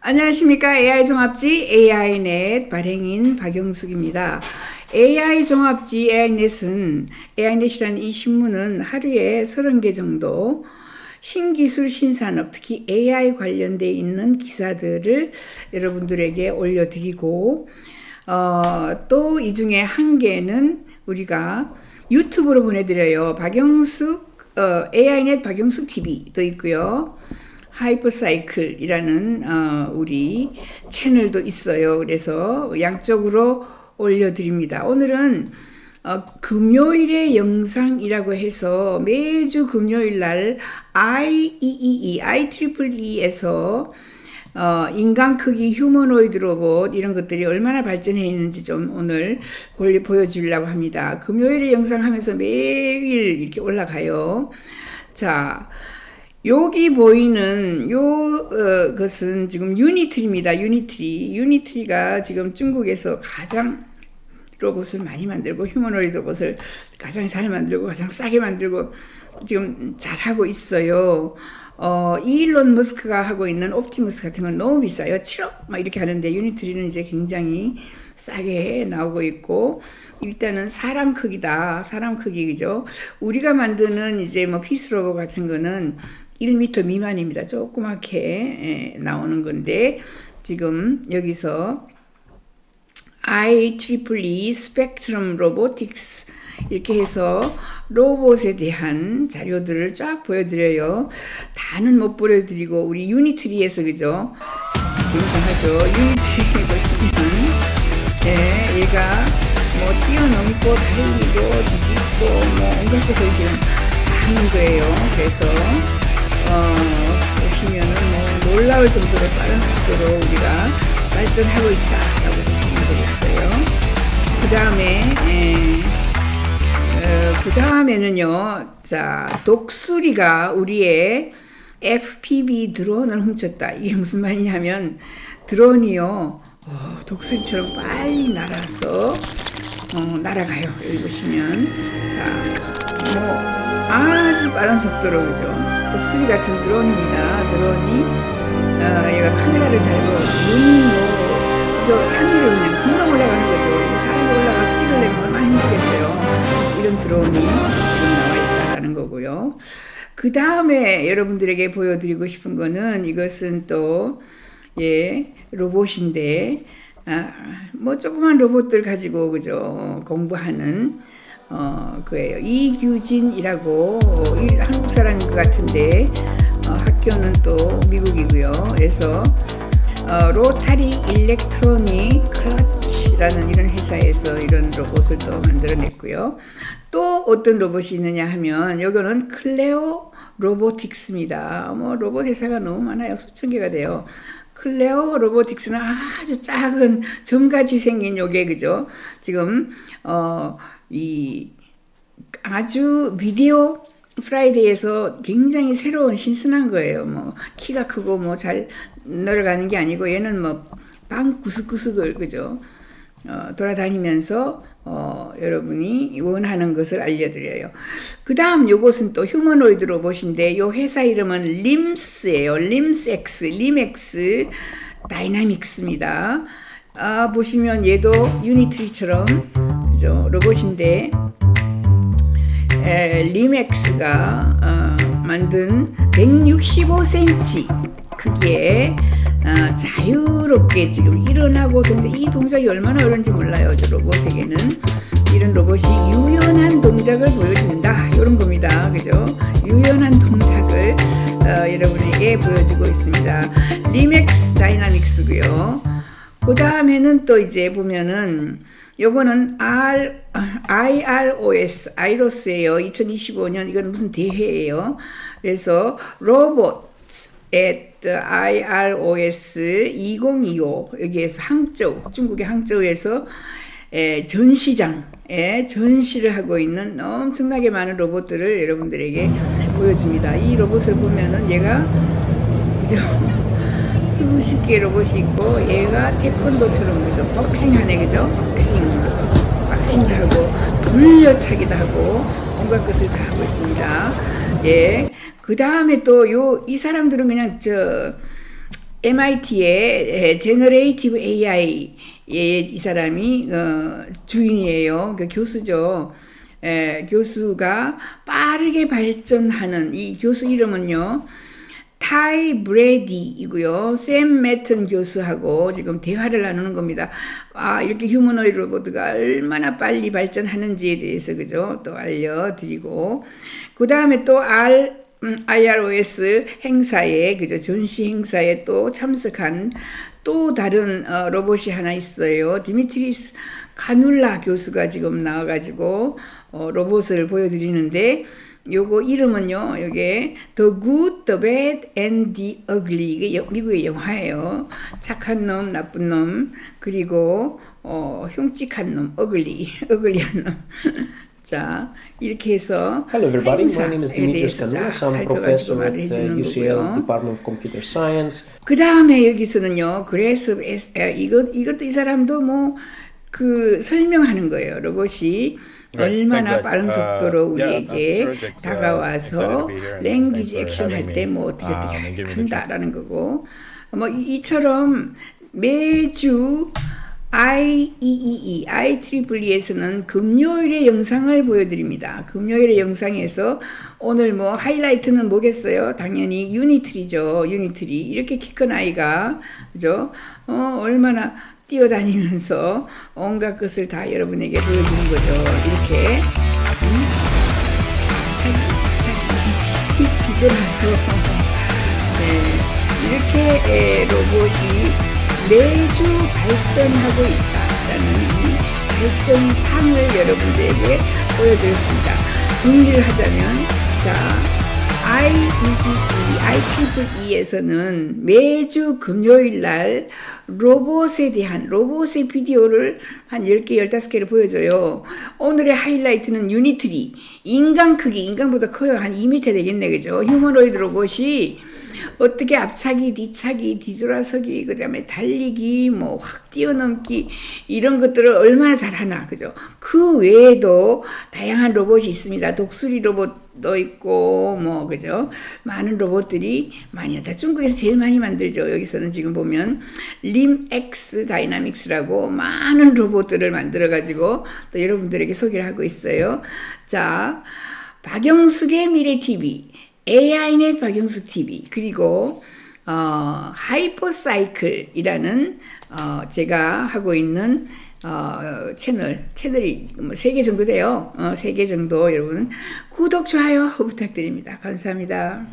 안녕하십니까. AI 종합지 AI넷 발행인 박영숙입니다. AI종합지 AI넷은, AI넷이라는 이 신문은 하루에 30개 정도 신기술, 신산업, 특히 AI 관련돼 있는 기사들을 여러분들에게 올려드리고, 또 이 중에 한 개는 우리가 유튜브로 보내드려요. 박영숙, AI넷 박영숙 TV도 있고요. 하이퍼사이클이라는 우리 채널도 있어요. 그래서 양쪽으로 올려드립니다. 오늘은 금요일의 영상이라고 해서 매주 금요일 날 IEEE에서 인간 크기 휴머노이드 로봇 이런 것들이 얼마나 발전해 있는지 좀 오늘 보여주려고 합니다. 금요일의 영상 하면서 매일 이렇게 올라가요. 자, 여기 보이는 것은 지금 유니트리입니다. 유니트리가 지금 중국에서 가장 로봇을 많이 만들고 휴머노이드 로봇을 가장 잘 만들고 가장 싸게 만들고 지금 잘하고 있어요. 일론 머스크가 하고 있는 옵티머스 같은 건 너무 비싸요. 7억 막 이렇게 하는데 유니트리는 이제 굉장히 싸게 나오고 있고, 일단은 사람 크기다. 사람 크기죠. 우리가 만드는 이제 뭐 피스 로봇 같은 거는 1m 미만입니다. 조그맣게 나오는 건데, 지금 여기서 IEEE 스펙트럼 로보틱스 이렇게 해서 로봇에 대한 자료들을 쫙 보여드려요. 다는 못 보여드리고 우리 유니트리에서 그죠? 굉장하죠. 유니트리에 보시면 얘가 뭐 뛰어넘고 달리고 뒤집고 뭐 온갖 것을 지금 하는 거예요. 그래서 보시면은 뭐 놀라울 정도로 빠른 속도로 우리가 발전하고 있다라고 보시면 되겠어요. 그 다음에는요, 자, 독수리가 우리의 FPV 드론을 훔쳤다. 이게 무슨 말이냐면, 드론이요, 독수리처럼 빨리 날아서, 날아가요. 여기 보시면. 자, 뭐, 아주 빠른 속도로, 그죠? 독수리 같은 드론입니다. 드론이, 얘가 카메라를 달고, 저 산 위로 그냥 금방 올라가는 거죠. 산에 올라가 찍으려면 얼마나 힘들겠어요. 이런 드론이 지금 나와 있다는 거고요. 그 다음에 여러분들에게 보여드리고 싶은 거는 이것은 또, 로봇인데, 뭐 조그만 로봇들 가지고, 그죠, 공부하는, 그예요. 이규진이라고, 한국 사람인 것 같은데, 학교는 또 미국이고요. 그래서, 로타리 일렉트로닉 클러치라는 이런 회사에서 이런 로봇을 또 만들어냈고요. 또 어떤 로봇이 있느냐 하면, 요거는 클레오 로보틱스입니다. 뭐, 로봇 회사가 너무 많아요. 수천 개가 돼요. 클레오 로보틱스는 아주 작은 점같이 생긴 요게, 그죠? 지금, 아주 비디오 프라이데이에서 굉장히 새로운 신선한 거예요. 뭐, 키가 크고 뭐 잘 날아가는 게 아니고, 얘는 뭐, 빵 구석구석을, 그죠? 돌아다니면서, 여러분이 원하는 것을 알려드려요. 그 다음 요것은 또 휴머노이드 로봇인데, 요 회사 이름은 림스예요. 림엑스 다이나믹스입니다. 보시면 얘도 유니트리처럼, 그죠? 로봇인데, 림엑스가 만든 165cm 크기에 자유롭게 지금 일어나고 이 동작이 얼마나 어려운지 몰라요. 저 로봇에게는 이런 로봇이 유연한 동작을 보여준다, 이런 겁니다. 그죠? 유연한 동작을 여러분에게 보여주고 있습니다. 림엑스 다이나믹스고요. 그 다음에는 또 이제 보면은 요거는 IROS예요. 2025년 이건 무슨 대회예요. 그래서 로봇 at IROS 2025 여기에서 항저우, 중국의 항저우에서 전시장에 전시를 하고 있는 엄청나게 많은 로봇들을 여러분들에게 보여줍니다. 이 로봇을 보면은 얘가 그죠? 수십 개의 로봇이 있고, 얘가 태권도처럼, 그죠? 복싱하네, 그죠? 박싱도 하고, 돌려차기도 하고, 온갖 것을 다 하고 있습니다. 그 다음에 또 이 사람들은 그냥 MIT의 제너레이티브 AI 이 사람이 주인이에요. 그 교수죠. 교수가 빠르게 발전하는 이 교수 이름은요. 타이 브래디이고요. 샘 매튼 교수하고 지금 대화를 나누는 겁니다. 이렇게 휴머노이드 로봇가 얼마나 빨리 발전하는지에 대해서 그죠? 또 알려드리고 그 다음에 또 IROS 행사에 그죠? 전시 행사에 또 참석한 또 다른 로봇이 하나 있어요. 디미트리스 카눌라 교수가 지금 나와가지고 로봇을 보여드리는데 요거 이름은요, 요게 The Good, The Bad and the Ugly. 이게 미국의 영화예요. 착한 놈, 나쁜 놈, 그리고 흉측한 놈, 어글리한 놈. 자, 이렇게 해서 Hello everybody, my 행사에 name is Dimitrios 대해서 Kanoulas. I'm 살펴가지고 professor at 말을 해주는 UCL 거고요. Department of Computer Science. 그 다음에 여기서는요, 그래서 이것도 이 사람도 뭐 그 설명하는 거예요. 로봇이 얼마나 빠른 속도로 우리에게 다가와서 랭귀지 액션 할 때 뭐 어떻게 한다라는 거고 뭐 이처럼 매주 IEEE에서는 금요일의 영상을 보여드립니다. 금요일의 영상에서 오늘 뭐 하이라이트는 뭐겠어요? 당연히 유니트리죠. 유니트리 이렇게 키 큰 아이가 그죠? 얼마나 뛰어다니면서 온갖 것을 다 여러분에게 보여주는 거죠. 이렇게 뒤돌아서 이렇게 로봇이 매주 발전하고 있다라는 이 발전상을 여러분들에게 보여드렸습니다. 정리를 하자면 IEEE에서는 매주 금요일 날 로봇에 대한 로봇의 비디오를 한 10개, 15개를 보여줘요. 오늘의 하이라이트는 유니트리, 인간 크기, 인간보다 커요. 한 2m 되겠네, 그죠? 휴머노이드 로봇이 어떻게 앞차기, 뒤차기, 뒤돌아서기, 그 다음에 달리기, 뭐 확 뛰어넘기 이런 것들을 얼마나 잘하나, 그죠? 그 외에도 다양한 로봇이 있습니다. 독수리 로봇도 있고, 뭐 그죠? 많은 로봇들이 많이 다 중국에서 제일 많이 만들죠. 여기서는 지금 보면 림X 다이나믹스라고 많은 로봇들을 만들어가지고 또 여러분들에게 소개를 하고 있어요. 자, 박영숙의 미래 TV. AI넷 박영숙 TV 그리고 하이퍼사이클이라는 제가 하고 있는 채널이 3개 정도 돼요. 3개 정도 여러분 구독 좋아요 부탁드립니다. 감사합니다.